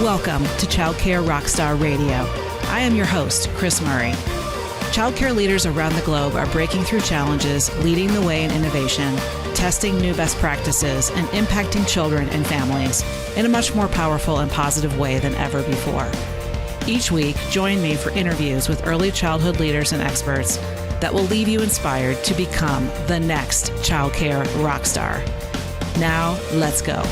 Welcome to Childcare Rockstar Radio. I am your host, Kris Murray. Childcare leaders around the globe are breaking through challenges, leading the way in innovation, testing new best practices, and impacting children and families in a much more powerful and positive way than ever before. Each week, join me for interviews with early childhood leaders and experts that will leave you inspired to become the next childcare rockstar. Now, let's go.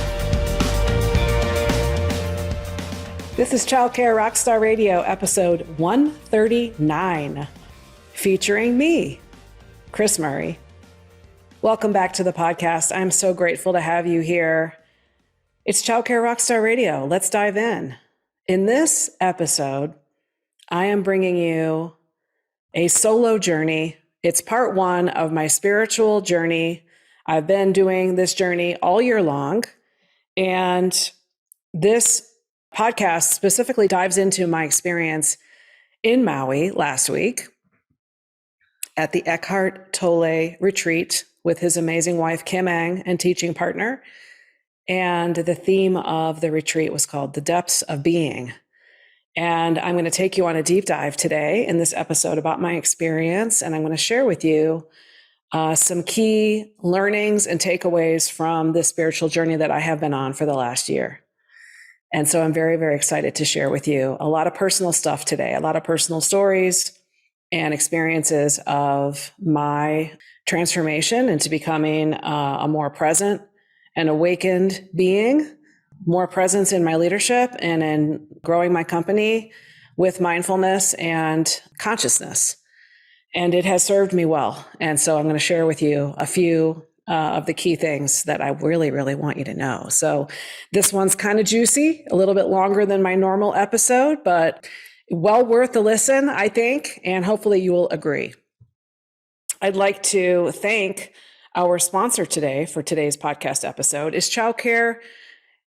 This is Childcare Rockstar Radio, episode 139, featuring me, Kris Murray. Welcome back to the podcast. I'm so grateful to have you here. It's Childcare Rockstar Radio. Let's dive in. In this episode, I am bringing you a solo journey. It's part one of my spiritual journey. I've been doing this journey all year long, and this podcast specifically dives into my experience in Maui last week at the Eckhart Tolle retreat with his amazing wife, Kim Ang, and teaching partner. And the theme of the retreat was called The Depths of Being. And I'm going to take you on a deep dive today in this episode about my experience. And I'm going to share with you some key learnings and takeaways from this spiritual journey that I have been on for the last year. And so I'm very, very excited to share with you a lot of personal stuff today, a lot of personal stories and experiences of my transformation into becoming a more present and awakened being, more presence in my leadership and in growing my company with mindfulness and consciousness. And it has served me well. And so I'm going to share with you a few of the key things that I really, really want you to know. So this one's kind of juicy, a little bit longer than my normal episode, but well worth the listen, I think, and hopefully you will agree. I'd like to thank our sponsor today for today's podcast episode is Childcare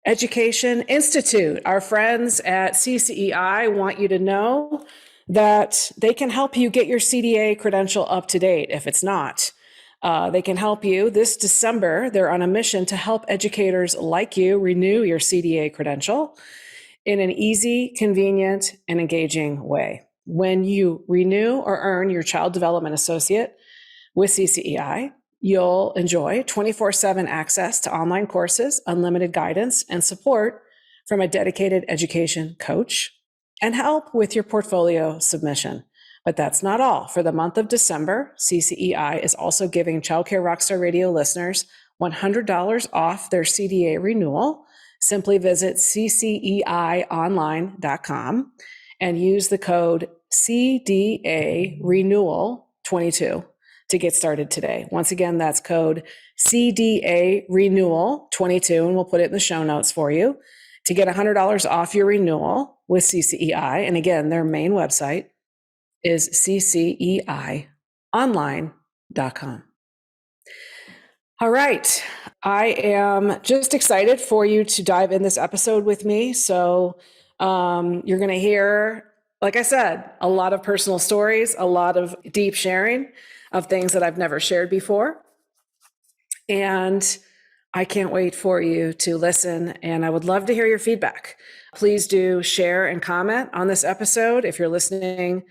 Education Institute. Our friends at CCEI want you to know that they can help you get your CDA credential up to date if it's not. They can help you this December. They're on a mission to help educators like you renew your CDA credential in an easy, convenient, and engaging way. When you renew or earn your Child Development Associate with CCEI, you'll enjoy 24/7 access to online courses, unlimited guidance, and support from a dedicated education coach, and help with your portfolio submission. But that's not all. For the month of December, CCEI is also giving Childcare Rockstar Radio listeners $100 off their CDA renewal. Simply visit cceionline.com and use the code CDA Renewal 22 to get started today. Once again, that's code CDA Renewal 22, and we'll put it in the show notes for you to get $100 off your renewal with CCEI. And again, their main website is cceionline.com. All right. I am just excited for you to dive in this episode with me. So you're going to hear, like I said, a lot of personal stories, a lot of deep sharing of things that I've never shared before. And I can't wait for you to listen, and I would love to hear your feedback. Please do share and comment on this episode if you're listening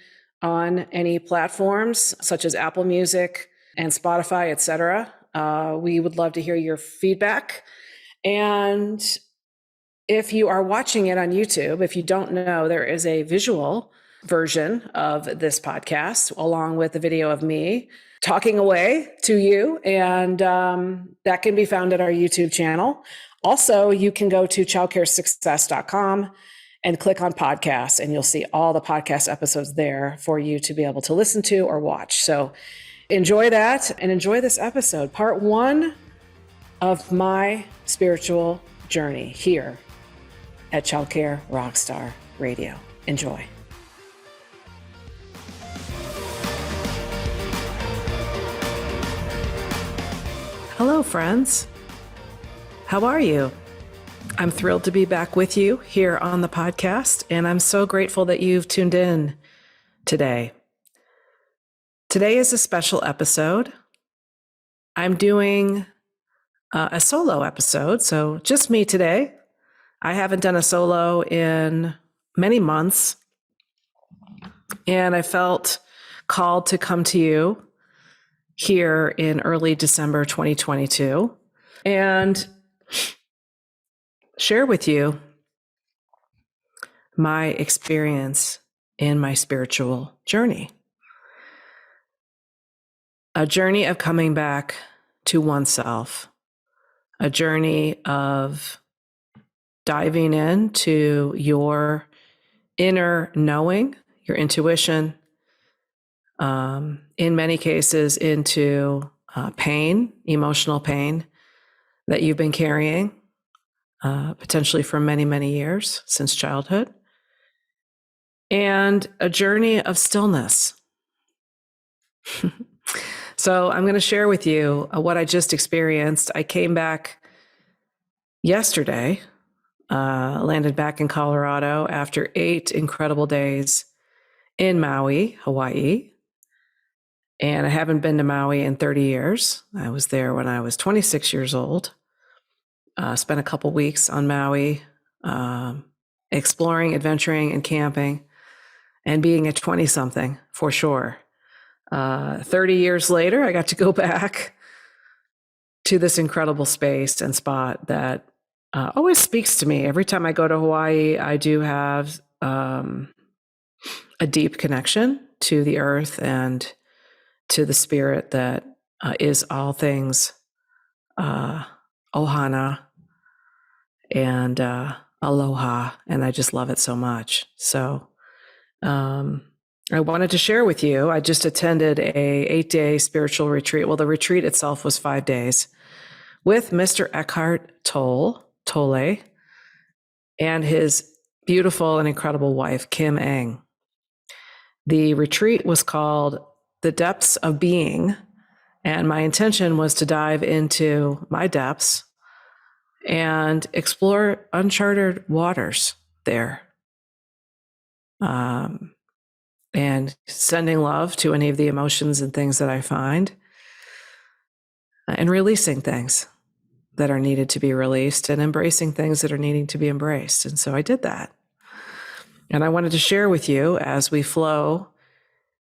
on any platforms such as Apple Music and Spotify, etc. We would love to hear your feedback. And if you are watching it on YouTube, if you don't know, there is a visual version of this podcast along with the video of me talking away to you. And that can be found at our YouTube channel. Also, you can go to childcaresuccess.com and click on podcasts, and you'll see all the podcast episodes there for you to be able to listen to or watch. So enjoy that and enjoy this episode, part one of my spiritual journey here at Childcare Rockstar Radio. Enjoy. Hello, friends. How are you? I'm thrilled to be back with you here on the podcast, and I'm so grateful that you've tuned in today. Today is a special episode. I'm doing a solo episode, so just me today. I haven't done a solo in many months, and I felt called to come to you here in early December 2022 and share with you my experience in my spiritual journey. A journey of coming back to oneself, a journey of diving into your inner knowing, your intuition, in many cases into pain, emotional pain that you've been carrying, potentially for many, many years since childhood, and a journey of stillness. So I'm going to share with you what I just experienced. I came back yesterday, landed back in Colorado after 8 incredible days in Maui, Hawaii. And I haven't been to Maui in 30 years. I was there when I was 26 years old. Spent a couple weeks on Maui, exploring, adventuring, and camping, and being a 20-something for sure. 30 years later, I got to go back to this incredible space and spot that always speaks to me. Every time I go to Hawaii, I do have a deep connection to the earth and to the spirit that is all things ohana and aloha. And I just love it so much. So I wanted to share with you, I just attended a 8-day spiritual retreat. Well, the retreat itself was 5 days with Mr. Eckhart Tolle and his beautiful and incredible wife, Kim Eng. The retreat was called The Depths of Being, and my intention was to dive into my depths and explore uncharted waters there. And sending love to any of the emotions and things that I find, and releasing things that are needed to be released and embracing things that are needing to be embraced. And so I did that. And I wanted to share with you as we flow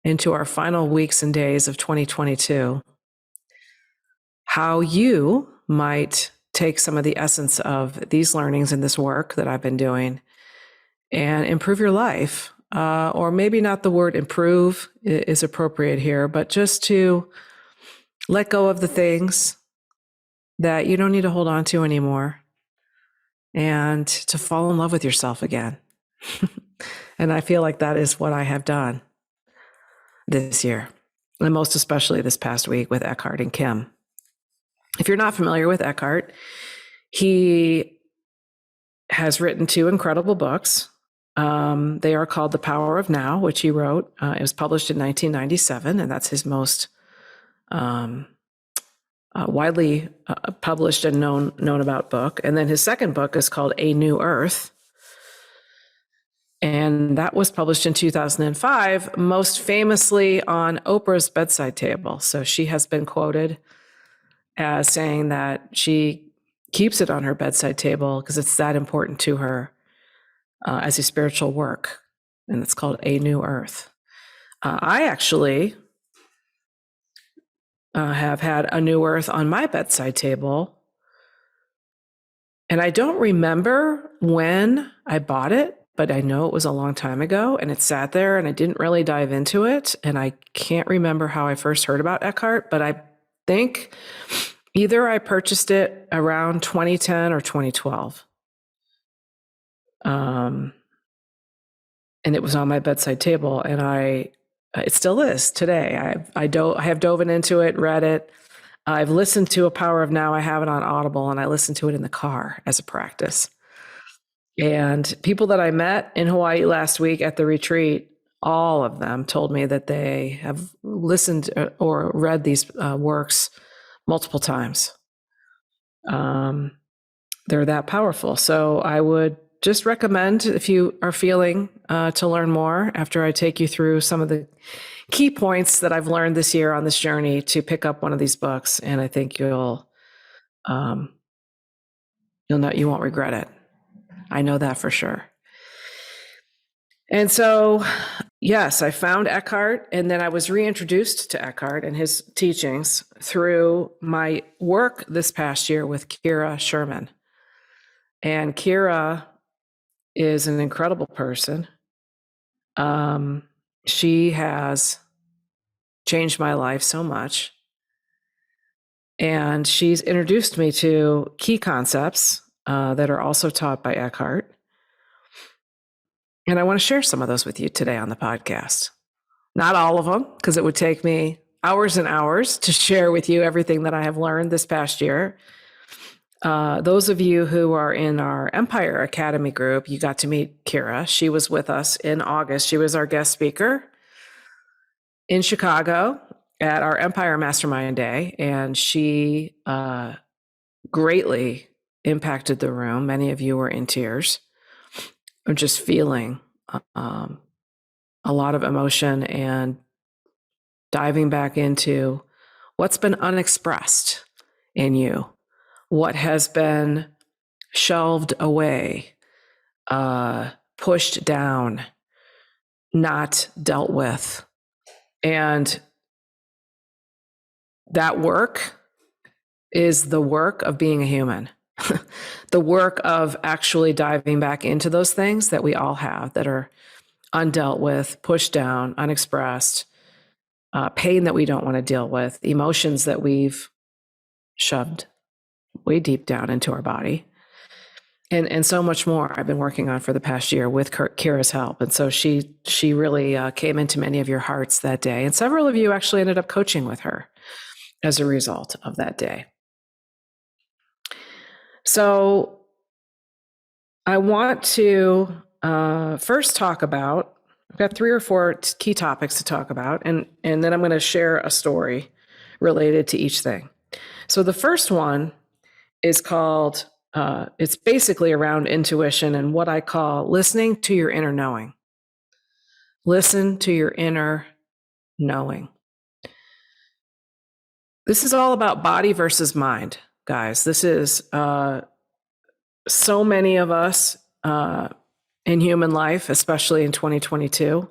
into our final weeks and days of 2022, how you might take some of the essence of these learnings and this work that I've been doing and improve your life. Or maybe not the word improve is appropriate here, but just to let go of the things that you don't need to hold on to anymore and to fall in love with yourself again. And I feel like that is what I have done this year, and most especially this past week with Eckhart and Kim. If you're not familiar with Eckhart, he has written 2 incredible books. They are called The Power of Now, which he wrote. It was published in 1997, and that's his most widely published and known about book. And then his second book is called A New Earth, and that was published in 2005, most famously on Oprah's bedside table. So she has been quoted as saying that she keeps it on her bedside table because it's that important to her as a spiritual work. And it's called A New Earth. I actually have had A New Earth on my bedside table. And I don't remember when I bought it, but I know it was a long time ago, and it sat there and I didn't really dive into it. And I can't remember how I first heard about Eckhart, but I think either I purchased it around 2010 or 2012. And it was on my bedside table, and it still is today. I have dove into it, read it. I've listened to A Power of Now. I have it on Audible, and I listen to it in the car as a practice. And people that I met in Hawaii last week at the retreat, all of them told me that they have listened or read these works multiple times. They're that powerful. So I would just recommend, if you are feeling to learn more after I take you through some of the key points that I've learned this year on this journey, to pick up one of these books. And I think you'll know you won't regret it. I know that for sure. And so, yes, I found Eckhart, and then I was reintroduced to Eckhart and his teachings through my work this past year with Kira Sherman. And Kira is an incredible person. She has changed my life so much. And she's introduced me to key concepts that are also taught by Eckhart. And I want to share some of those with you today on the podcast. Not all of them, because it would take me hours and hours to share with you everything that I have learned this past year. Those of you who are in our Empire Academy group, you got to meet Kira. She was with us in August. She was our guest speaker in Chicago at our Empire Mastermind Day, and she greatly impacted the room. Many of you were in tears or just feeling a lot of emotion and diving back into what's been unexpressed in you, what has been shelved away, pushed down, not dealt with. And that work is the work of being a human, the work of actually diving back into those things that we all have that are undealt with, pushed down, unexpressed, pain that we don't want to deal with, emotions that we've shoved way deep down into our body, and so much more I've been working on for the past year with Kira's help. And so she really came into many of your hearts that day. And several of you actually ended up coaching with her as a result of that day. So I want to first talk about, I've got 3 or 4 key topics to talk about, and then I'm going to share a story related to each thing. So the first one is called, it's basically around intuition and what I call listening to your inner knowing. Listen to your inner knowing. This is all about body versus mind, guys. This is so many of us in human life, especially in 2022,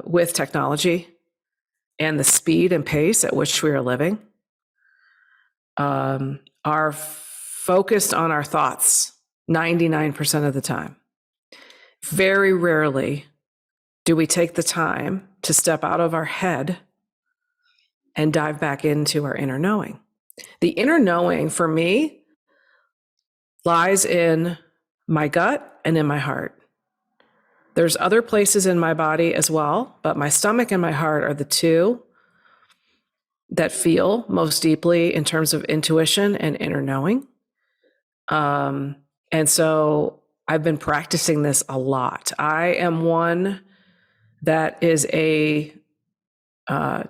with technology and the speed and pace at which we are living, are focused on our thoughts 99% of the time. Very rarely do we take the time to step out of our head and dive back into our inner knowing. The inner knowing for me lies in my gut and in my heart. There's other places in my body as well, but my stomach and my heart are the two that feel most deeply in terms of intuition and inner knowing. And so I've been practicing this a lot. I am one that is a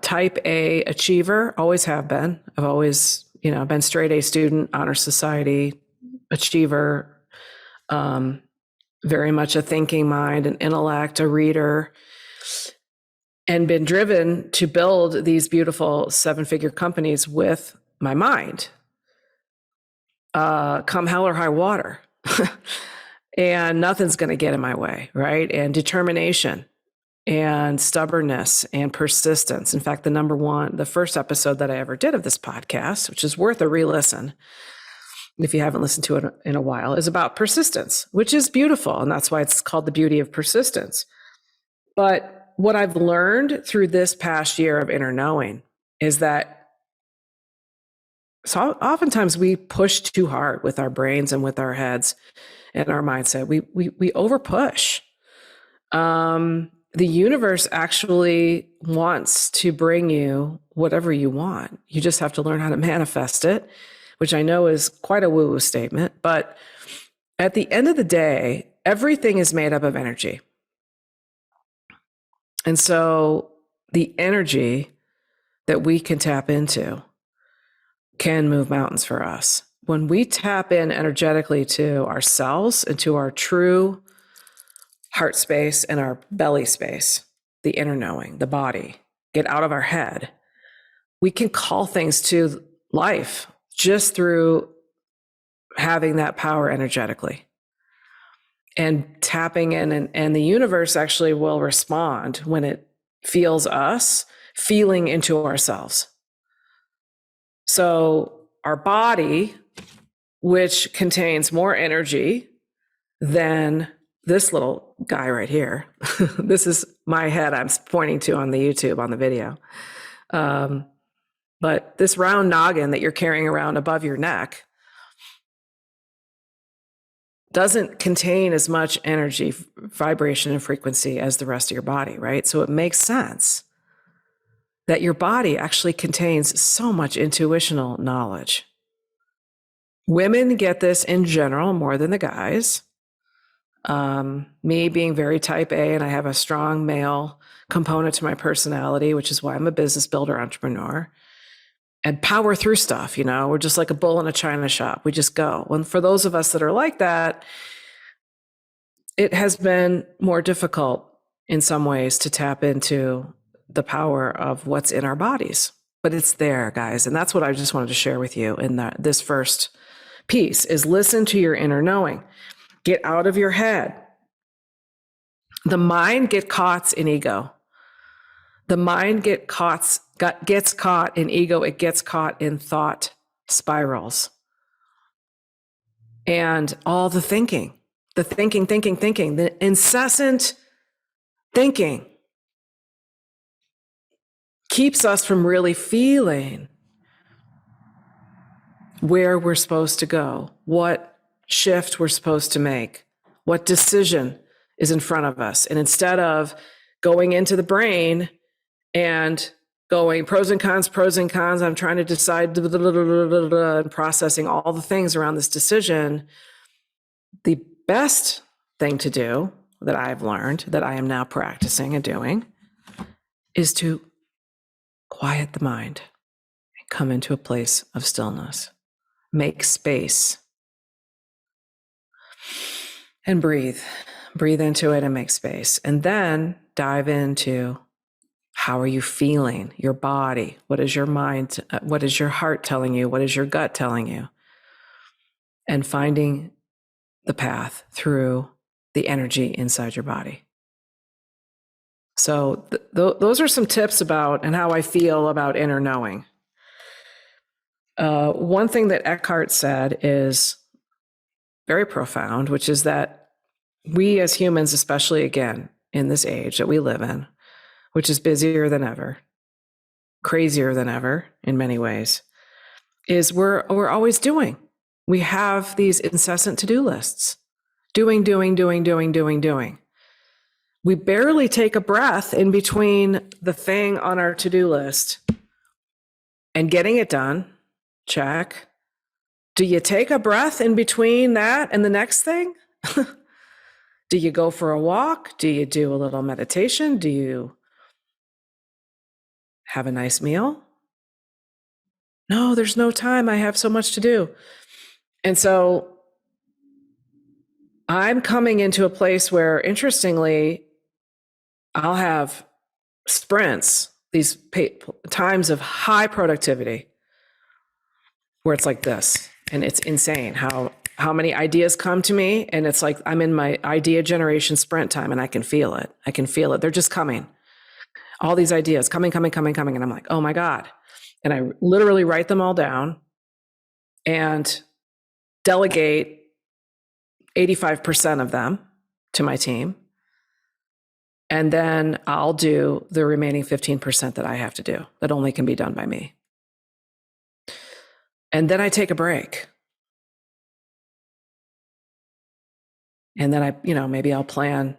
type A achiever, always have been. I've always, been straight A student, honor society, achiever, very much a thinking mind, an intellect, a reader, and been driven to build these beautiful 7-figure companies with my mind, come hell or high water. And nothing's going to get in my way, right? And determination and stubbornness and persistence. In fact, the first episode that I ever did of this podcast, which is worth a re-listen if you haven't listened to it in a while, is about persistence, which is beautiful. And that's why it's called the beauty of persistence. But what I've learned through this past year of inner knowing is that so oftentimes we push too hard with our brains and with our heads and our mindset. We over push. The universe actually wants to bring you whatever you want. You just have to learn how to manifest it, which I know is quite a woo-woo statement. But at the end of the day, everything is made up of energy. And so the energy that we can tap into can move mountains for us. When we tap in energetically to ourselves and to our true heart space and our belly space, the inner knowing, the body, get out of our head, we can call things to life just through having that power energetically and tapping in, and the universe actually will respond when it feels us feeling into ourselves. So our body, which contains more energy than this little guy right here. This is my head I'm pointing to on the YouTube, on the video. But this round noggin that you're carrying around above your neck doesn't contain as much energy, vibration, and frequency as the rest of your body, right? So it makes sense that your body actually contains so much intuitional knowledge. Women get this in general more than the guys. Me being very type A, and I have a strong male component to my personality, which is why I'm a business builder entrepreneur, and power through stuff. We're just like a bull in a china shop. We just go. And for those of us that are like that, it has been more difficult in some ways to tap into the power of what's in our bodies, but it's there, guys. And that's what I just wanted to share with you in this first piece is listen to your inner knowing. Get out of your head. The mind gets caught in ego. The mind gets caught in ego. It gets caught in thought spirals. And all the thinking, the incessant thinking keeps us from really feeling where we're supposed to go, what shift we're supposed to make, what decision is in front of us. And instead of going into the brain and going pros and cons, I'm trying to decide and processing all the things around this decision, the best thing to do that I've learned, that I am now practicing and doing, is to quiet the mind and come into a place of stillness. Make space and breathe. Breathe into it and make space. And then dive into how are you feeling, your body? What is your mind? What is your heart telling you? What is your gut telling you? And finding the path through the energy inside your body. So those are some tips about and how I feel about inner knowing. One thing that Eckhart said is very profound, which is that we as humans, especially again, in this age that we live in, which is busier than ever, crazier than ever in many ways, is we're always doing. We have these incessant to-do lists. Doing. We barely take a breath in between the thing on our to-do list and getting it done. Check. Do you take a breath in between that and the next thing? Do you go for a walk? Do you do a little meditation? Do you have a nice meal? No, there's no time. I have so much to do. And so I'm coming into a place where, interestingly, I'll have sprints, these times of high productivity, where it's like this, and it's insane how many ideas come to me, and it's like I'm in my idea generation sprint time, and I can feel it. They're just coming. All these ideas coming, and I'm like, oh my God. And I literally write them all down and delegate 85% of them to my team. And then I'll do the remaining 15% that I have to do, that only can be done by me. And then I take a break. And then maybe I'll plan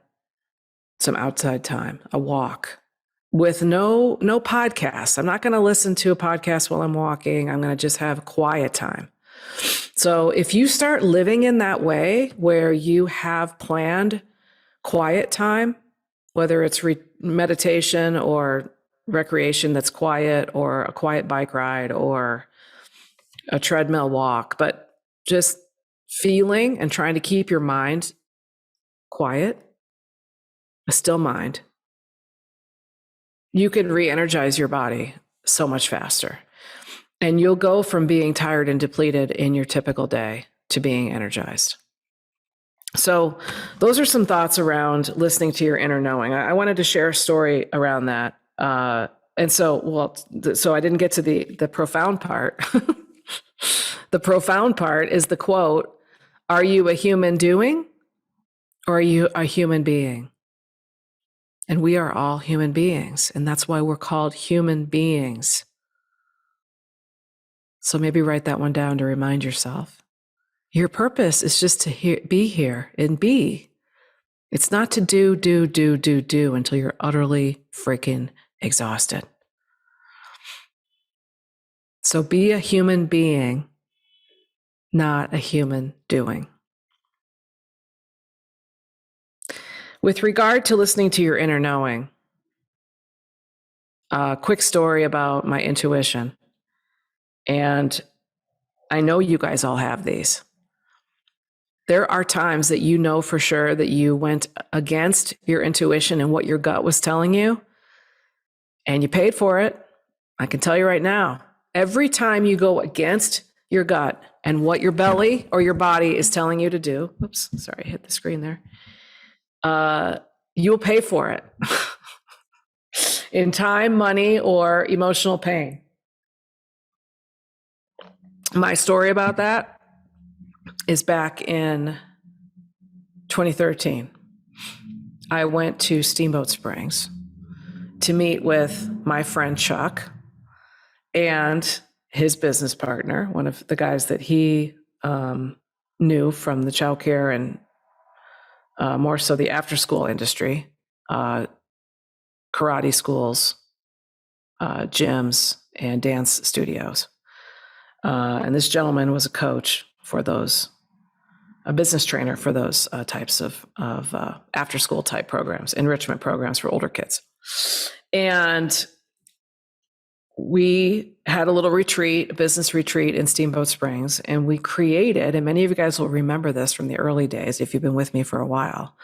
some outside time, a walk with no podcasts. I'm not going to listen to a podcast while I'm walking. I'm going to just have quiet time. So if you start living in that way where you have planned quiet time, whether it's meditation or recreation that's quiet, or a quiet bike ride or a treadmill walk, but just feeling and trying to keep your mind quiet, a still mind, you can re-energize your body so much faster. And you'll go from being tired and depleted in your typical day to being energized. So those are some thoughts around listening to your inner knowing. I wanted to share a story around that. So I didn't get to the profound part. The profound part is the quote, "Are you a human doing or are you a human being?" And we are all human beings, and that's why we're called human beings. So maybe write that one down to remind yourself. Your purpose is just to be here and be. It's not to do until you're utterly freaking exhausted. So be a human being, not a human doing. With regard to listening to your inner knowing, a quick story about my intuition. And I know you guys all have these. There are times that you know for sure that you went against your intuition and what your gut was telling you, and you paid for it. I can tell you right now, every time you go against your gut and what your belly or your body is telling you to do, oops, sorry, I hit the screen there, you'll pay for it in time, money, or emotional pain. My story about that is back in 2013. I went to Steamboat Springs to meet with my friend Chuck and his business partner, one of the guys that he knew from the childcare and more so the after-school industry, karate schools, gyms, and dance studios. And this gentleman was a coach for those, a business trainer for those types of after-school type programs, enrichment programs for older kids. And we had a little retreat, a business retreat in Steamboat Springs, and we created, and many of you guys will remember this from the early days if you've been with me for a while,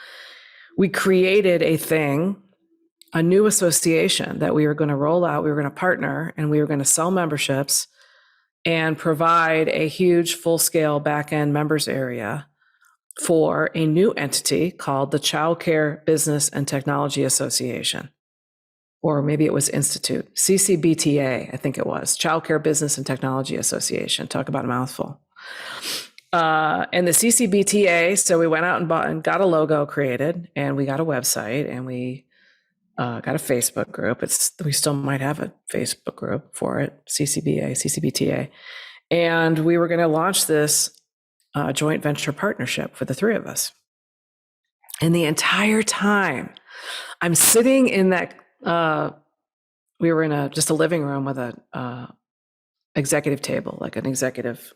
we created a new association that we were going to roll out. We were going to partner, and we were going to sell memberships and provide a huge full-scale back-end members area for a new entity called the Childcare Business and Technology Association. Or maybe it was Institute, CCBTA, I think it was, Childcare Business and Technology Association. Talk about a mouthful. And the CCBTA, so we went out and bought and got a logo created, and we got a website, and we got a Facebook group. We still might have a Facebook group for it, CCBTA. And we were going to launch this joint venture partnership for the three of us. And the entire time, I'm sitting in that, we were in just a living room with a executive table, like an executive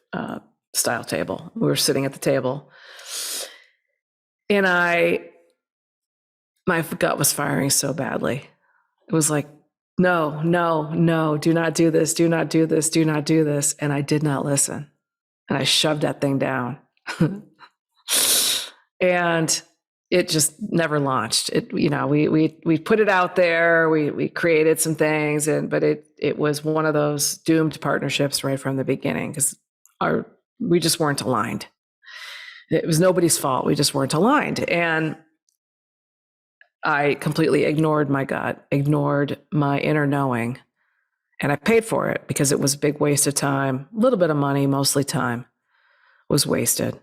style table. We were sitting at the table, and my gut was firing so badly. It was like, no, do not do this, do not do this, do not do this. And I did not listen. And I shoved that thing down. And it just never launched. We put it out there, we created some things, but it was one of those doomed partnerships right from the beginning, because we just weren't aligned. It was nobody's fault. We just weren't aligned. And I completely ignored my gut, ignored my inner knowing, and I paid for it because it was a big waste of time. A little bit of money, mostly time, was wasted.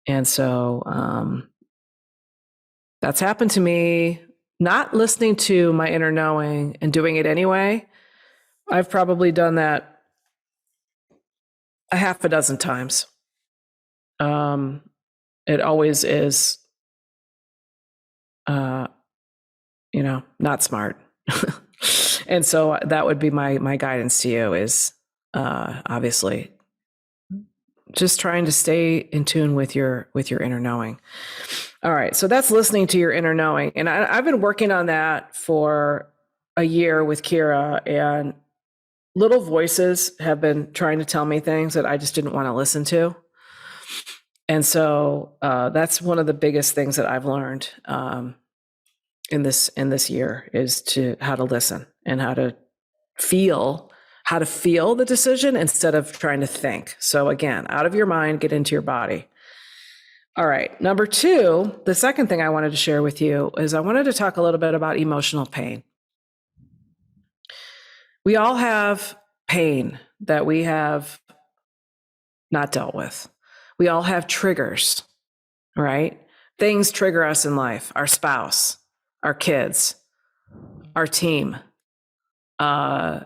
And so that's happened to me, not listening to my inner knowing and doing it anyway. I've probably done that a half a dozen times. It always is, not smart. And so that would be my guidance to you is obviously just trying to stay in tune with your inner knowing. All right. So that's listening to your inner knowing. And I've been working on that for a year with Kira, and little voices have been trying to tell me things that I just didn't want to listen to. And so that's one of the biggest things that I've learned in this year is how to listen and how to feel the decision instead of trying to think. So again, out of your mind, get into your body. All right. Number two, the second thing I wanted to share with you is I wanted to talk a little bit about emotional pain. We all have pain that we have not dealt with. We all have triggers, right? Things trigger us in life, our spouse, our kids, our team, our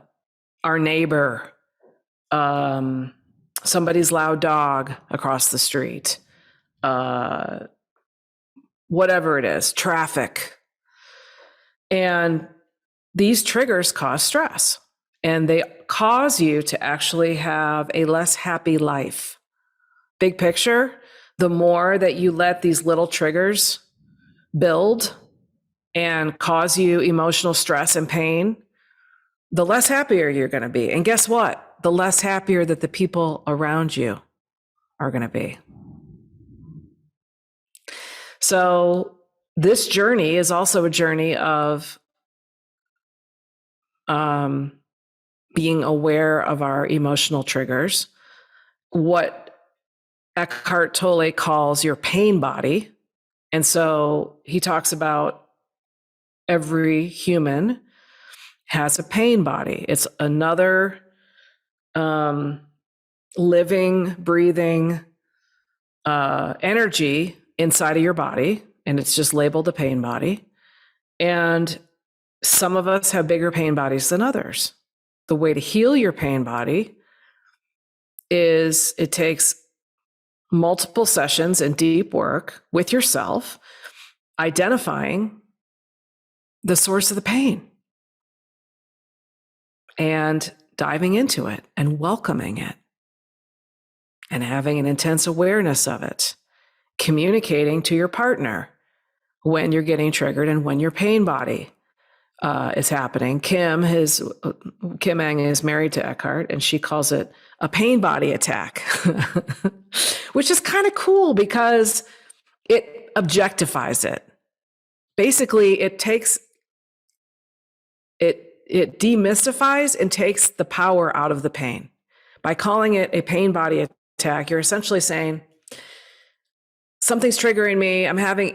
neighbor, somebody's loud dog across the street, whatever it is, traffic. And these triggers cause stress, and they cause you to actually have a less happy life. Big picture, the more that you let these little triggers build and cause you emotional stress and pain, the less happier you're going to be. And guess what? The less happier that the people around you are going to be. So this journey is also a journey of being aware of our emotional triggers, what Eckhart Tolle calls your pain body. And so he talks about every human has a pain body. It's another living, breathing energy inside of your body, and it's just labeled a pain body. And some of us have bigger pain bodies than others. The way to heal your pain body is it takes multiple sessions and deep work with yourself, identifying the source of the pain and diving into it and welcoming it and having an intense awareness of it, communicating to your partner when you're getting triggered and when your pain body is happening. Kim Eng is married to Eckhart, and she calls it a pain body attack, which is kind of cool because it objectifies it. Basically, it demystifies and takes the power out of the pain. By calling it a pain body attack, you're essentially saying, something's triggering me. I'm having,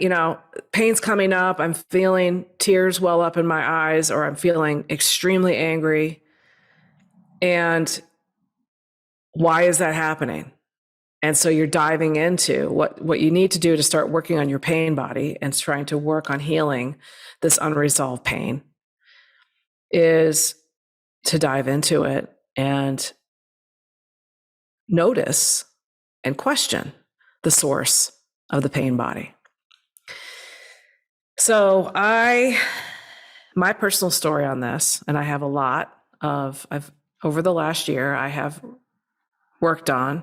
pain's coming up. I'm feeling tears well up in my eyes, or I'm feeling extremely angry. And why is that happening? And so you're diving into what you need to do to start working on your pain body and trying to work on healing this unresolved pain is to dive into it and notice and question the source of the pain body. So my personal story on this, and I have a lot over the last year, I have worked on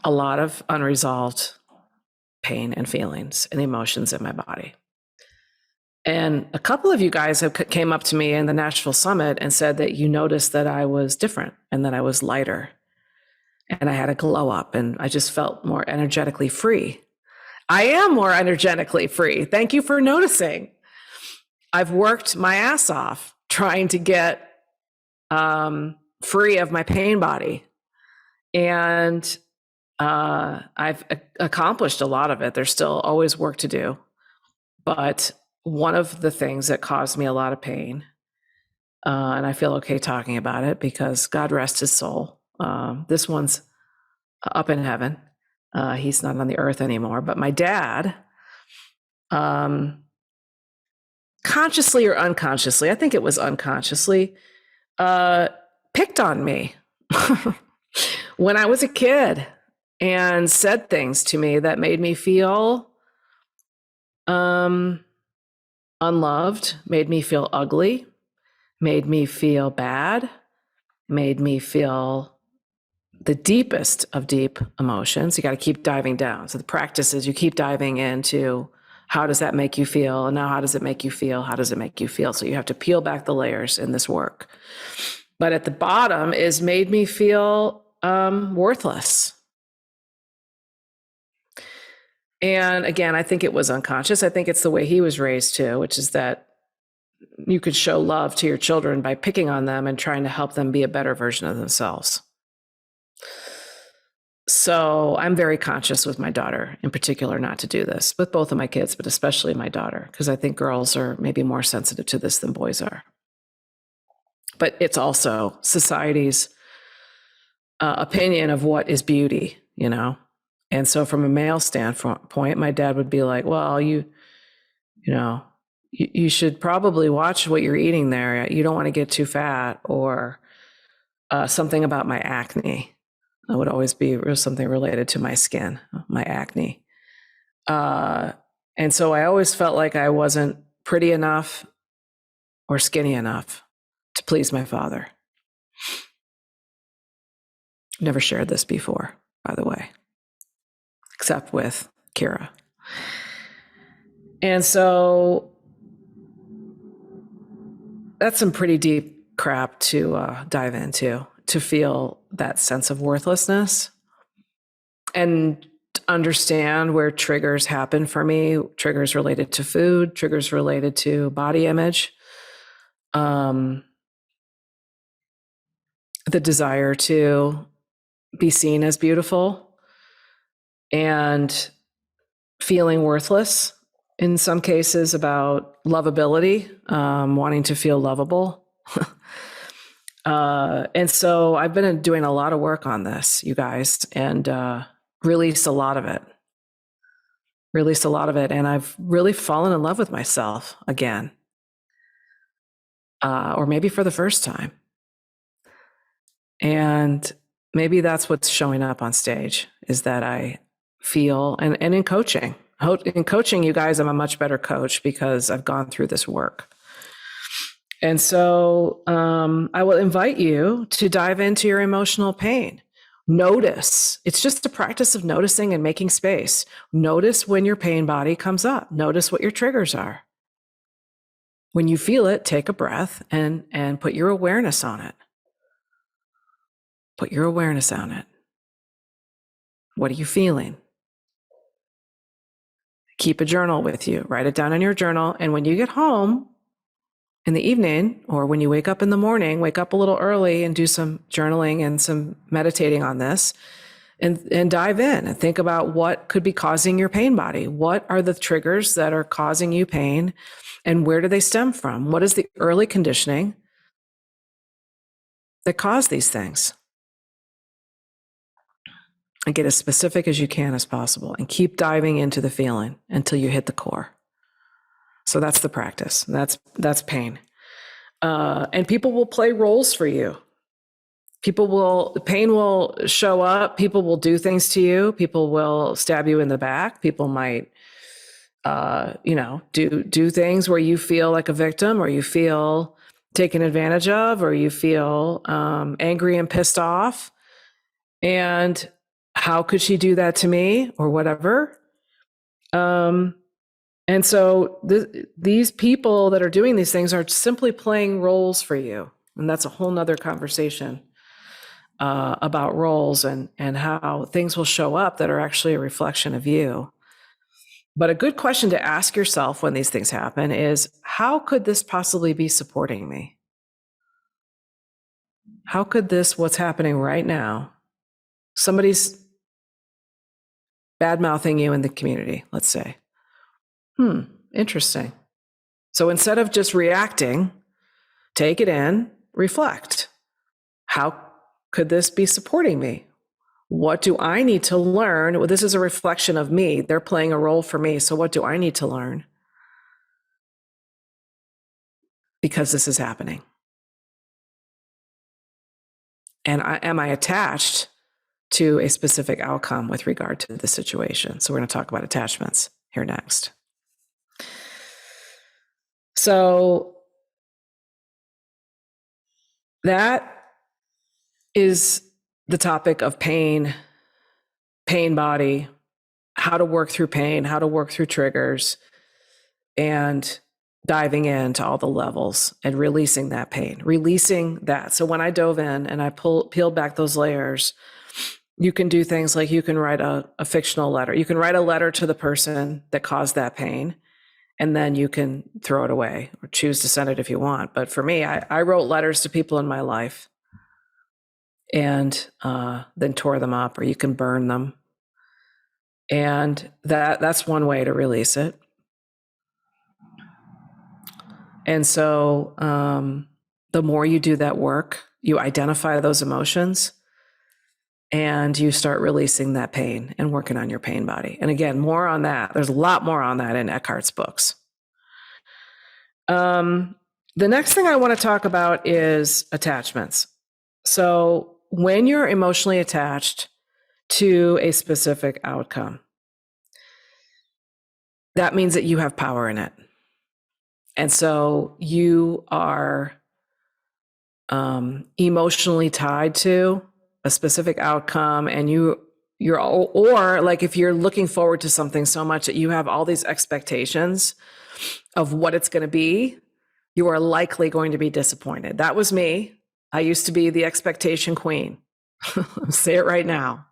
a lot of unresolved pain and feelings and emotions in my body. And a couple of you guys came up to me in the Nashville Summit and said that you noticed that I was different and that I was lighter and I had a glow up and I just felt more energetically free. I am more energetically free. Thank you for noticing. I've worked my ass off trying to get free of my pain body. And I've accomplished a lot of it. There's still always work to do. But one of the things that caused me a lot of pain, and I feel okay talking about it because God rest his soul. This one's up in heaven. He's not on the earth anymore. But my dad, consciously or unconsciously, I think it was unconsciously, picked on me when I was a kid and said things to me that made me feel unloved, made me feel ugly, made me feel bad, made me feel the deepest of deep emotions. You got to keep diving down. So the practice is you keep diving into how does that make you feel? And now how does it make you feel? How does it make you feel? So you have to peel back the layers in this work. But at the bottom is made me feel worthless. And again, I think it was unconscious. I think it's the way he was raised too, which is that you could show love to your children by picking on them and trying to help them be a better version of themselves. So I'm very conscious with my daughter in particular not to do this, with both of my kids, but especially my daughter, because I think girls are maybe more sensitive to this than boys are. But it's also society's opinion of what is beauty, you know? And so from a male standpoint, my dad would be like, well, you know, you should probably watch what you're eating there. You don't want to get too fat, or something about my acne. It would always be something related to my skin, my acne. And so I always felt like I wasn't pretty enough or skinny enough to please my father. Never shared this before, by the way, except with Kira. And so that's some pretty deep crap to dive into, to feel that sense of worthlessness and understand where triggers happen for me, triggers related to food, triggers related to body image, the desire to be seen as beautiful, and feeling worthless in some cases about lovability, wanting to feel lovable. And so I've been doing a lot of work on this, you guys, and released a lot of it. And I've really fallen in love with myself again, or maybe for the first time. And maybe that's what's showing up on stage, is that I feel, and in coaching, you guys, I'm a much better coach because I've gone through this work. And so I will invite you to dive into your emotional pain. Notice. It's just a practice of noticing and making space. Notice when your pain body comes up. Notice what your triggers are. When you feel it, take a breath and put your awareness on it. Put your awareness on it. What are you feeling? Keep a journal with you. Write it down in your journal. And when you get home in the evening, or when you wake up in the morning, wake up a little early and do some journaling and some meditating on this, and dive in and think about what could be causing your pain body. What are the triggers that are causing you pain, and where do they stem from? What is the early conditioning that caused these things? And get as specific as you can as possible, and keep diving into the feeling until you hit the core. So that's the practice. That's pain. And people will play roles for you. Pain will show up. People will do things to you. People will stab you in the back. People might, do things where you feel like a victim, or you feel taken advantage of, or you feel angry and pissed off. And how could she do that to me, or whatever? And so these people that are doing these things are simply playing roles for you. And that's a whole nother conversation about roles and how things will show up that are actually a reflection of you. But a good question to ask yourself when these things happen is, how could this possibly be supporting me? How could what's happening right now, somebody's bad-mouthing you in the community, let's say. Interesting. So instead of just reacting, take it in, reflect. How could this be supporting me? What do I need to learn? Well, this is a reflection of me. They're playing a role for me. So what do I need to learn? Because this is happening. And am I attached to a specific outcome with regard to the situation? So we're going to talk about attachments here next. So that is the topic of pain body, how to work through pain, how to work through triggers, and diving into all the levels and releasing that pain, releasing that. So when I dove in and I peeled back those layers, you can do things like you can write a fictional letter. You can write a letter to the person that caused that pain, and then you can throw it away or choose to send it if you want. But for me, I wrote letters to people in my life. and then tore them up, or you can burn them. And that's one way to release it. And so the more you do that work, you identify those emotions and you start releasing that pain and working on your pain body. And again, more on that. There's a lot more on that in Eckhart's books. The next thing I want to talk about is attachments. So when you're emotionally attached to a specific outcome, that means that you have power in it. And so you are emotionally tied to a specific outcome, and you're or like if you're looking forward to something so much that you have all these expectations of what it's going to be, you are likely going to be disappointed. That was me. I used to be the expectation queen. I'll say it right now.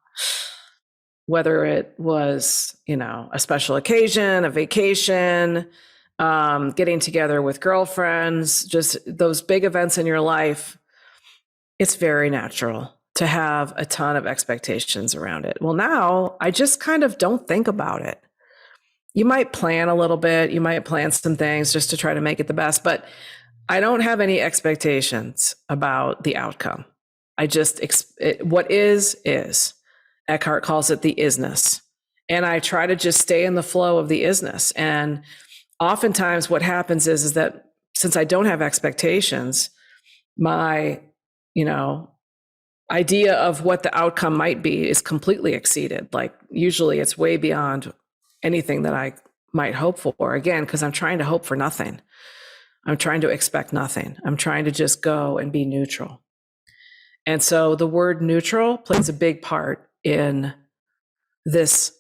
Whether it was, a special occasion, a vacation, getting together with girlfriends, just those big events in your life, it's very natural to have a ton of expectations around it. Well, now I just kind of don't think about it. You might plan a little bit, you might plan some things just to try to make it the best, but I don't have any expectations about the outcome. I just, what is. Eckhart calls it the isness. And I try to just stay in the flow of the isness. And oftentimes what happens is that since I don't have expectations, my, idea of what the outcome might be is completely exceeded. Like usually it's way beyond anything that I might hope for. Again, because I'm trying to hope for nothing. I'm trying to expect nothing. I'm trying to just go and be neutral. And so the word neutral plays a big part in this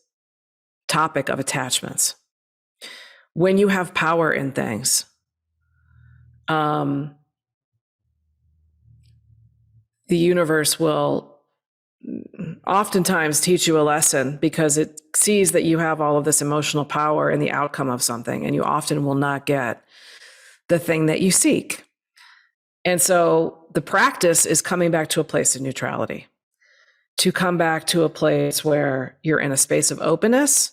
topic of attachments. When you have power in things, the universe will oftentimes teach you a lesson because it sees that you have all of this emotional power in the outcome of something, and you often will not get the thing that you seek. And so the practice is coming back to a place of neutrality, to come back to a place where you're in a space of openness,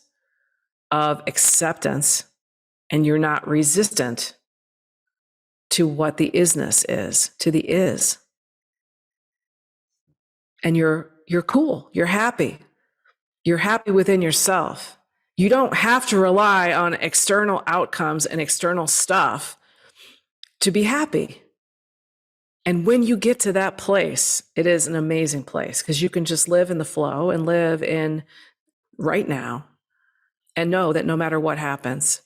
of acceptance, and you're not resistant to what the isness is, to the is. And you're cool, you're happy within yourself. You don't have to rely on external outcomes and external stuff to be happy. And when you get to that place, it is an amazing place because you can just live in the flow and live in right now and know that no matter what happens,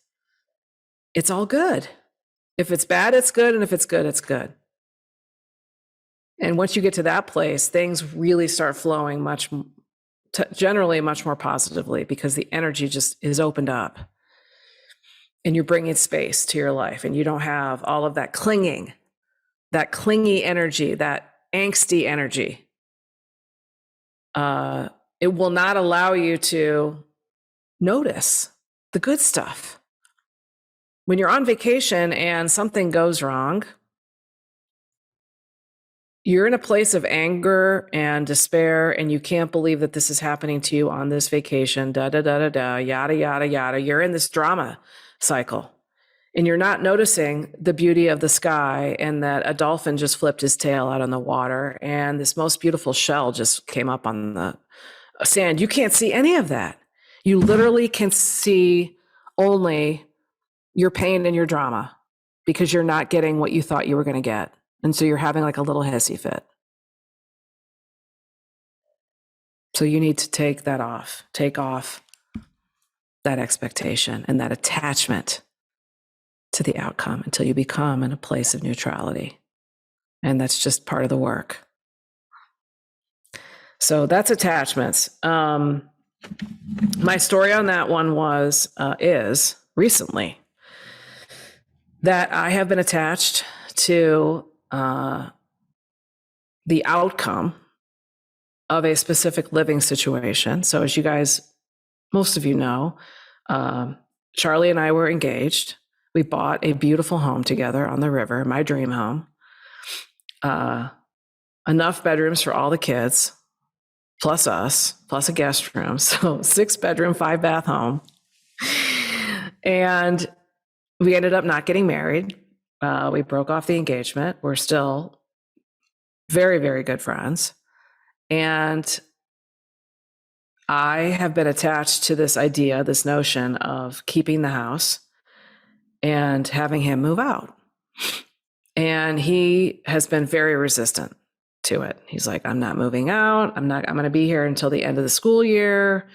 it's all good. If it's bad, it's good. And if it's good, it's good. And once you get to that place, things really start flowing generally much more positively because the energy just is opened up and you're bringing space to your life and you don't have all of that clinging, that clingy energy, that angsty energy. It will not allow you to notice the good stuff. When you're on vacation and something goes wrong, you're in a place of anger and despair, and you can't believe that this is happening to you on this vacation, yada, yada, yada. You're in this drama cycle, and you're not noticing the beauty of the sky and that a dolphin just flipped his tail out on the water, and this most beautiful shell just came up on the sand. You can't see any of that. You literally can see only your pain and your drama because you're not getting what you thought you were going to get. And so you're having like a little hissy fit. So you need to take off that expectation and that attachment to the outcome until you become in a place of neutrality. And that's just part of the work. So that's attachments. My story on that one is recently that I have been attached to the outcome of a specific living situation. So as you guys, most of you know, Charlie and I were engaged. We bought a beautiful home together on the river, my dream home. enough bedrooms for all the kids, plus us, plus a guest room. So 6-bedroom, 5-bath home. And we ended up not getting married. We broke off the engagement. We're still very, very good friends. And I have been attached to this idea, this notion of keeping the house and having him move out. And he has been very resistant to it. He's like, I'm not moving out. I'm going to be here until the end of the school year.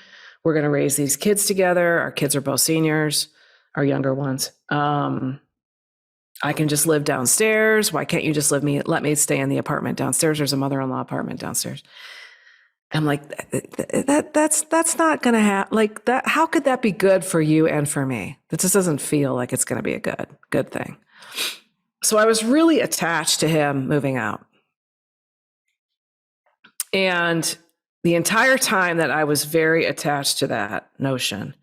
We're going to raise these kids together. Our kids are both seniors, our younger ones. I can just live downstairs. Why can't you just let me stay in the apartment downstairs? There's a mother-in-law apartment downstairs. I'm like, that's not going to happen. Like that. How could that be good for you and for me? That just doesn't feel like it's going to be a good thing. So I was really attached to him moving out. And the entire time that I was very attached to that notion,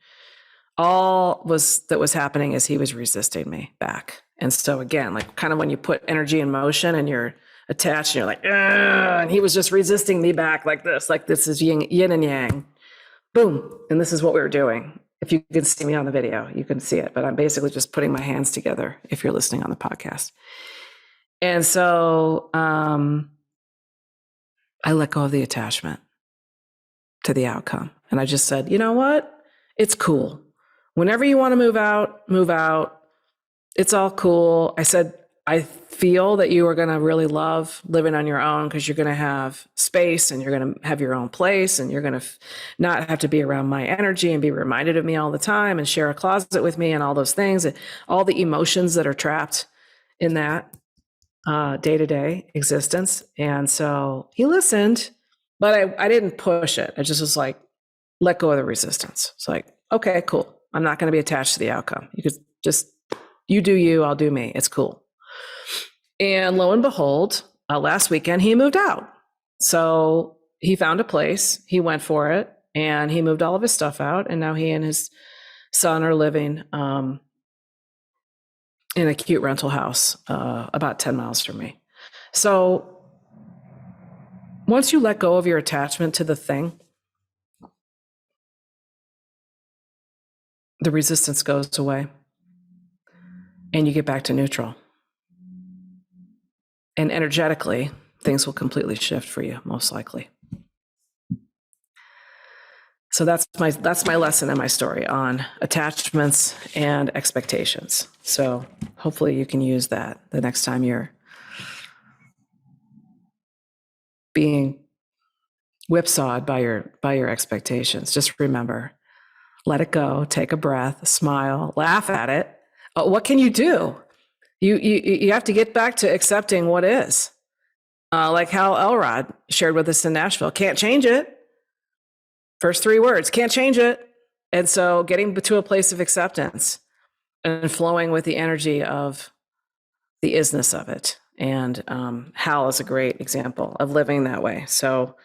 all that was happening is he was resisting me back. And so again, like kind of when you put energy in motion and you're attached and you're like, and he was just resisting me back like this is yin and yang, boom. And this is what we were doing. If you can see me on the video, you can see it, but I'm basically just putting my hands together if you're listening on the podcast. And so I let go of the attachment to the outcome. And I just said, you know what? It's cool. Whenever you want to move out. It's all cool. I said, I feel that you are going to really love living on your own because you're going to have space and you're going to have your own place and you're going to not have to be around my energy and be reminded of me all the time and share a closet with me and all those things and all the emotions that are trapped in that day-to-day existence. And so he listened, but I didn't push it. I just was like, let go of the resistance. It's like, okay, cool. I'm not going to be attached to the outcome. You could just, you do you, I'll do me. It's cool. And lo and behold, last weekend he moved out. So he found a place, he went for it, and he moved all of his stuff out. And now he and his son are living in a cute rental house about 10 miles from me. So once you let go of your attachment to the thing, the resistance goes away and you get back to neutral. And energetically, things will completely shift for you, most likely. So that's my lesson and my story on attachments and expectations. So hopefully you can use that the next time you're being whipsawed by your expectations. Just remember, let it go, take a breath, smile, laugh at it. What can you do? You have to get back to accepting what is. Like Hal Elrod shared with us in Nashville, can't change it. First 3 words, can't change it. And so getting to a place of acceptance and flowing with the energy of the isness of it. And Hal is a great example of living that way. So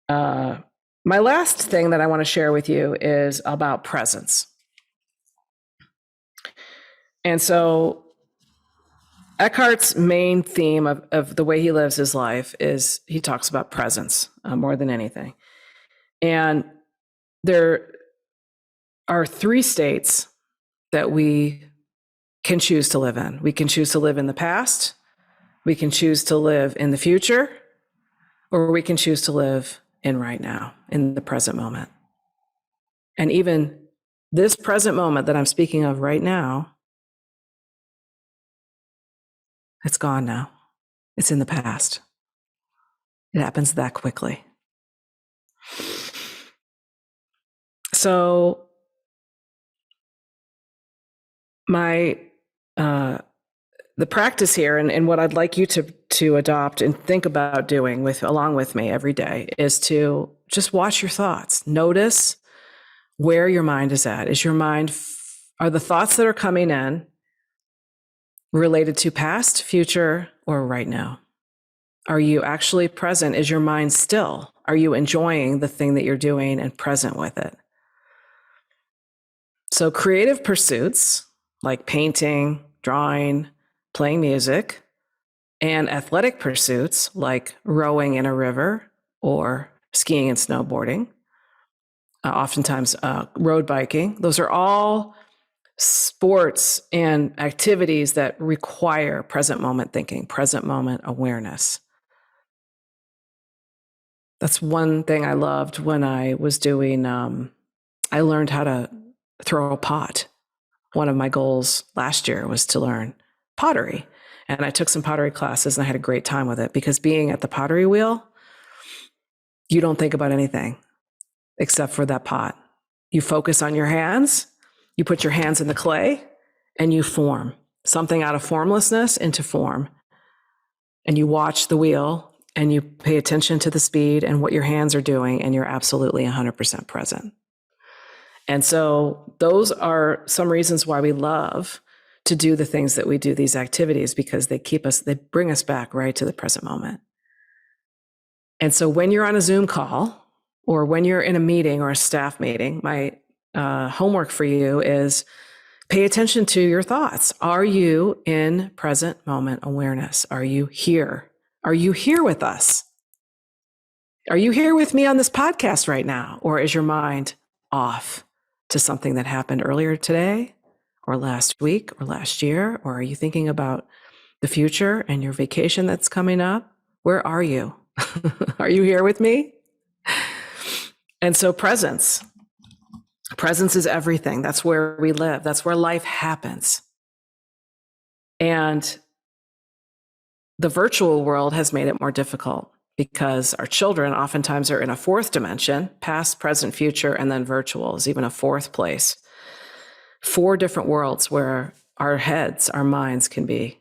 my last thing that I want to share with you is about presence. And so Eckhart's main theme of the way he lives his life is he talks about presence more than anything. And there are 3 states that we can choose to live in. We can choose to live in the past, we can choose to live in the future, or we can choose to live in right now, in the present moment. And even this present moment that I'm speaking of right now, it's gone now. It's in the past. It happens that quickly. So the practice here and what I'd like you to adopt and think about doing along with me every day is to just watch your thoughts. Notice where your mind is at. Are the thoughts that are coming in related to past, future, or right now? Are you actually present? Is your mind still? Are you enjoying the thing that you're doing and present with it? So creative pursuits like painting, drawing, playing music, and athletic pursuits like rowing in a river or skiing and snowboarding, oftentimes road biking. Those are all sports and activities that require present moment thinking, present moment awareness. That's one thing I loved when I was doing, I learned how to throw a pot. One of my goals last year was to learn pottery. And I took some pottery classes and I had a great time with it because being at the pottery wheel, you don't think about anything except for that pot. You focus on your hands, you put your hands in the clay, and you form something out of formlessness into form. And you watch the wheel and you pay attention to the speed and what your hands are doing, and you're absolutely 100% present. And so those are some reasons why we love to do the things that we do, these activities, because they bring us back right to the present moment. And so when you're on a Zoom call or when you're in a meeting or a staff meeting, my homework for you is pay attention to your thoughts. Are you in present moment awareness? Are you here? Are you here with us? Are you here with me on this podcast right now? Or is your mind off to something that happened earlier today or last week or last year? Or are you thinking about the future and your vacation that's coming up? Where are you? Are you here with me? And so presence is everything. That's where we live. That's where life happens. And the virtual world has made it more difficult because our children oftentimes are in a fourth dimension, past, present, future, and then virtual is even a fourth place. 4 different worlds where our heads, our minds can be.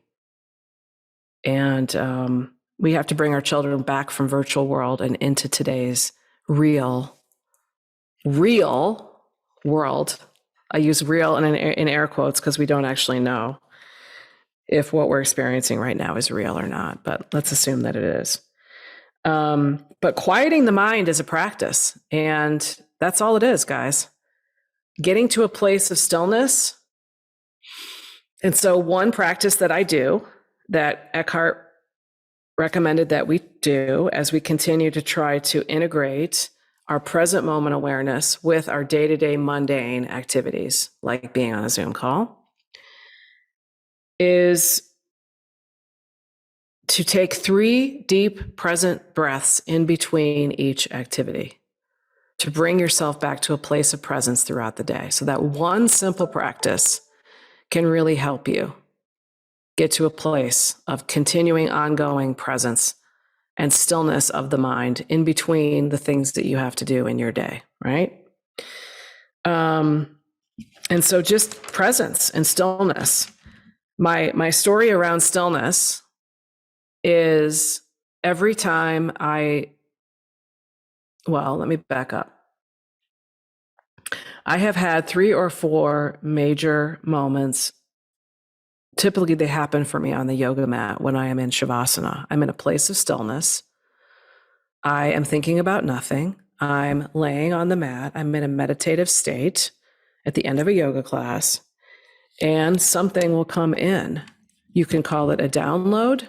And we have to bring our children back from virtual world and into today's real world. I use real in air quotes because we don't actually know if what we're experiencing right now is real or not, but let's assume that it is. But quieting the mind is a practice, and that's all it is, guys. Getting to a place of stillness. And so one practice that I do that Eckhart recommended that we do as we continue to try to integrate our present moment awareness with our day-to-day mundane activities, like being on a Zoom call, is to take 3 deep present breaths in between each activity to bring yourself back to a place of presence throughout the day. So that one simple practice can really help you get to a place of continuing ongoing presence and stillness of the mind in between the things that you have to do in your day, right? And so just presence and stillness. My story around stillness is every time let me back up. I have had 3 or 4 major moments. Typically, they happen for me on the yoga mat when I am in Shavasana. I'm in a place of stillness. I am thinking about nothing. I'm laying on the mat. I'm in a meditative state at the end of a yoga class, and something will come in. You can call it a download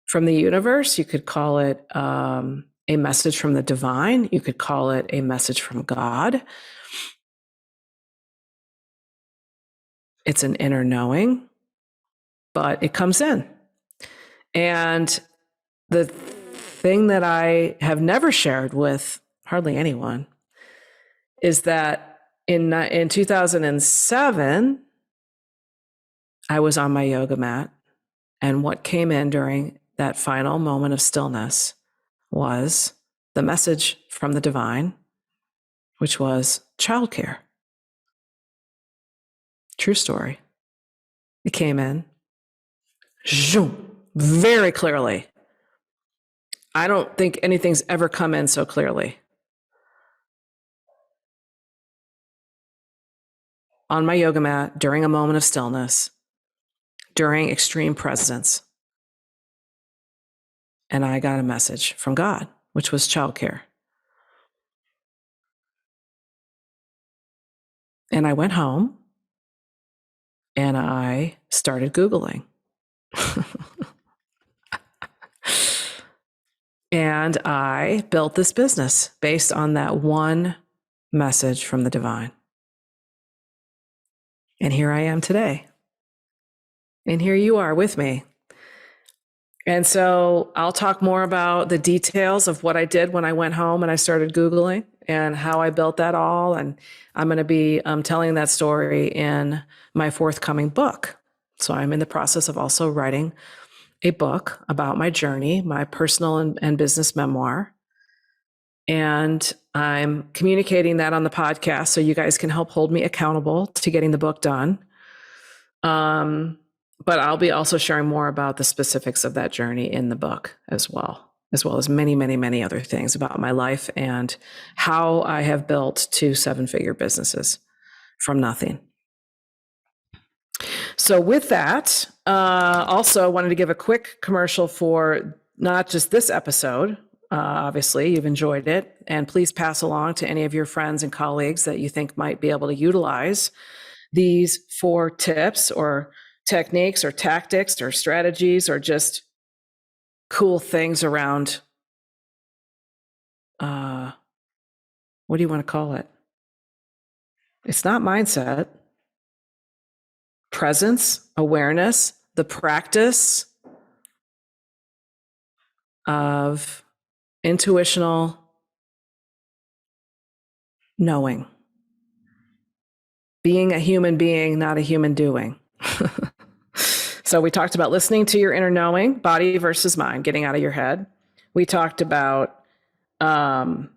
from the universe. You could call it a message from the divine. You could call it a message from God. It's an inner knowing, but it comes in. And the thing that I have never shared with hardly anyone is that in 2007, I was on my yoga mat, and what came in during that final moment of stillness was the message from the divine, which was childcare. True story. It came in very clearly. I don't think anything's ever come in so clearly. On my yoga mat, during a moment of stillness, during extreme presence. And I got a message from God, which was childcare. And I went home and I started Googling. And I built this business based on that one message from the divine. And here I am today. And here you are with me. And so I'll talk more about the details of what I did when I went home and I started Googling and how I built that all. And I'm going to be telling that story in my forthcoming book. So I'm in the process of also writing a book about my journey, my personal and business memoir. And I'm communicating that on the podcast so you guys can help hold me accountable to getting the book done. But I'll be also sharing more about the specifics of that journey in the book as well as many, many, many other things about my life and how I have built 2 7-figure businesses from nothing. So with that, also wanted to give a quick commercial for not just this episode. Obviously, you've enjoyed it. And please pass along to any of your friends and colleagues that you think might be able to utilize these 4 tips or techniques or tactics or strategies or just cool things around, what do you want to call it? It's not mindset. Presence, awareness, the practice of intuitional knowing. Being a human being, not a human doing. So we talked about listening to your inner knowing, body versus mind, getting out of your head. We talked about pain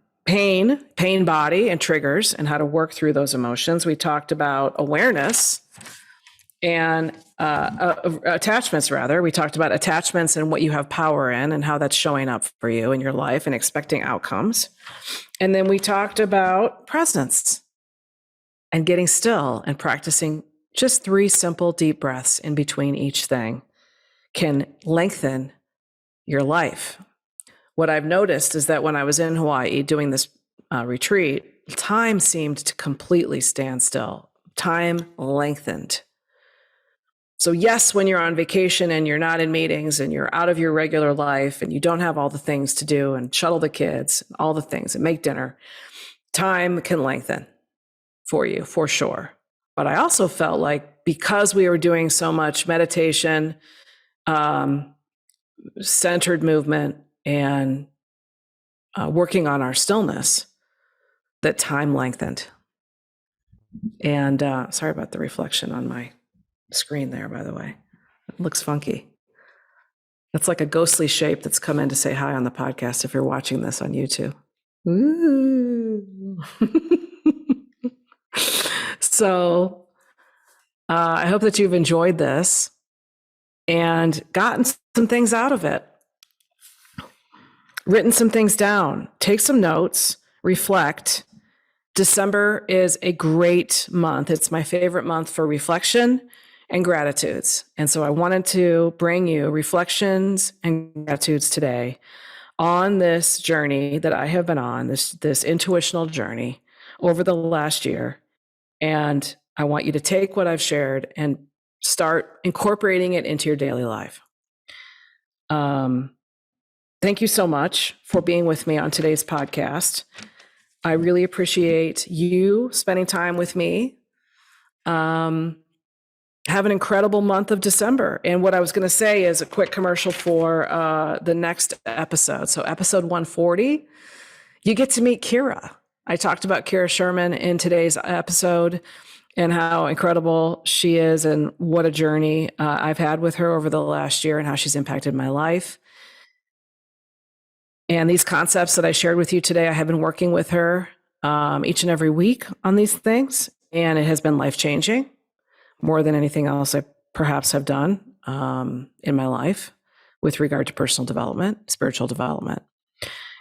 body and triggers and how to work through those emotions. We talked about awareness and attachments, rather. We talked about attachments and what you have power in and how that's showing up for you in your life and expecting outcomes. And then we talked about presence and getting still and practicing just 3 simple deep breaths in between each thing can lengthen your life. What I've noticed is that when I was in Hawaii doing this retreat, time seemed to completely stand still. Time lengthened. So yes, when you're on vacation and you're not in meetings and you're out of your regular life and you don't have all the things to do and shuttle the kids, all the things and make dinner, time can lengthen for you, for sure. But I also felt like because we were doing so much meditation, centered movement, and working on our stillness, that time lengthened. And sorry about the reflection on my screen there, by the way. It looks funky. That's like a ghostly shape that's come in to say hi on the podcast if you're watching this on YouTube. Ooh. So I hope that you've enjoyed this and gotten some things out of it. Written some things down. Take some notes. Reflect. December is a great month. It's my favorite month for reflection and gratitudes. And so I wanted to bring you reflections and gratitudes today on this journey that I have been on, this intuitional journey over the last year. And I want you to take what I've shared and start incorporating it into your daily life. Thank you so much for being with me on today's podcast. I really appreciate you spending time with me. Have an incredible month of December. And what I was going to say is a quick commercial for the next episode. So episode 140, you get to meet Kira. I talked about Kira Sherman in today's episode and how incredible she is and what a journey I've had with her over the last year and how she's impacted my life. And these concepts that I shared with you today, I have been working with her each and every week on these things, and it has been life-changing, more than anything else I perhaps have done in my life with regard to personal development, spiritual development.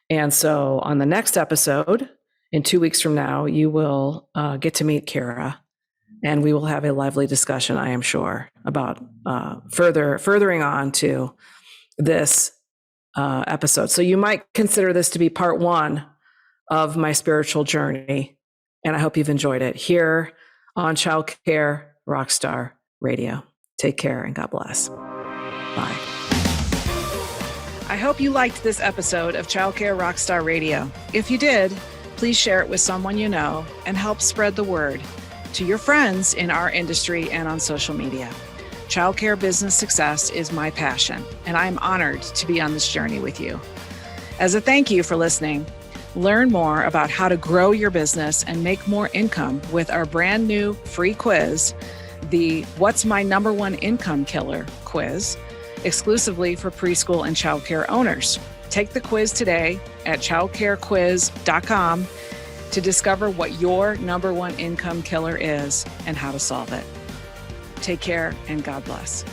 And so on the next episode, in 2 weeks from now, you will get to meet Kira, and we will have a lively discussion, I am sure, about furthering on to this episode. So you might consider this to be part 1 of my spiritual journey, and I hope you've enjoyed it here on Child Care Rockstar Radio. Take care and God bless. Bye. I hope you liked this episode of Childcare Rockstar Radio. If you did, please share it with someone you know and help spread the word to your friends in our industry and on social media. Childcare business success is my passion, and I'm honored to be on this journey with you. As a thank you for listening, learn more about how to grow your business and make more income with our brand new free quiz, the What's My Number One Income Killer quiz, exclusively for preschool and childcare owners. Take the quiz today at childcarequiz.com to discover what your number one income killer is and how to solve it. Take care and God bless.